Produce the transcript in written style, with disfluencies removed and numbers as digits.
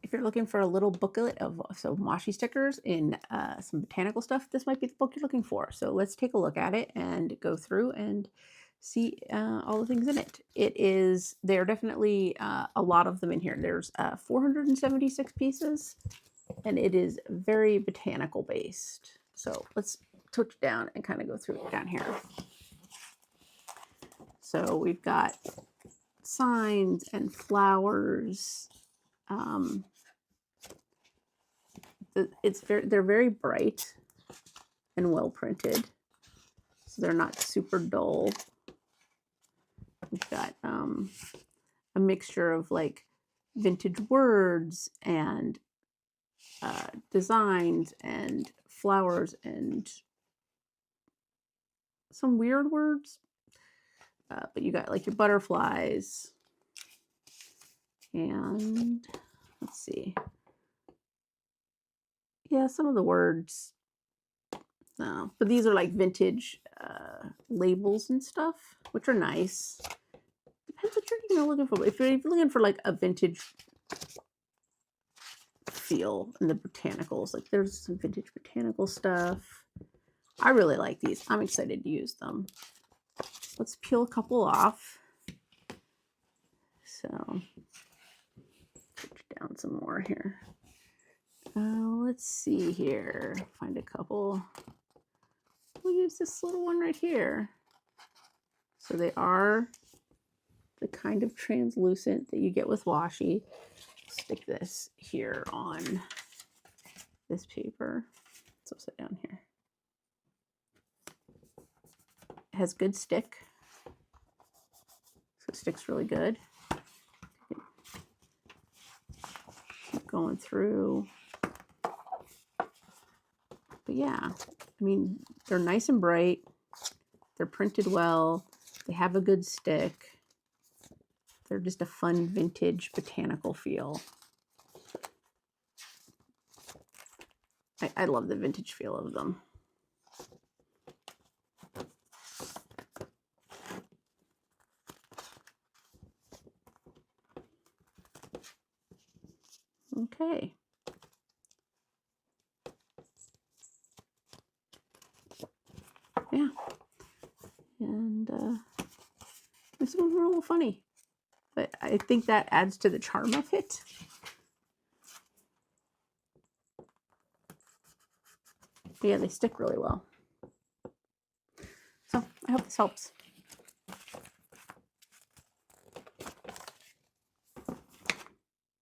if you're looking for a little booklet of some washi stickers and some botanical stuff, this might be the book you're looking for. So let's take a look at it and go through and see all the things in it. There are definitely a lot of them in here. There's 476 pieces, and it is very botanical based. So let's touch down and kind of go through it down here. So we've got signs and flowers. They're very bright and well printed, so they're not super dull. We've got a mixture of like vintage words and designs and flowers and some weird words. But you got like your butterflies and let's see. Yeah, some of the words. No, but these are like vintage labels and stuff, which are nice. Depends what you're looking for. If you're looking for like a vintage feel in the botanicals, like there's some vintage botanical stuff. I really like these. I'm excited to use them. Let's peel a couple off. So, put down some more here. Let's see here. Find a couple. We'll use this little one right here. So they are the kind of translucent that you get with washi. Stick this here on this paper. It's upside down here. It has good stick. So it sticks really good. Keep going through. But yeah, I mean, they're nice and bright. They're printed well. They have a good stick. They're just a fun vintage botanical feel. I love the vintage feel of them. Okay. Yeah. And some of them are a little funny, but I think that adds to the charm of it. But yeah, they stick really well. So I hope this helps.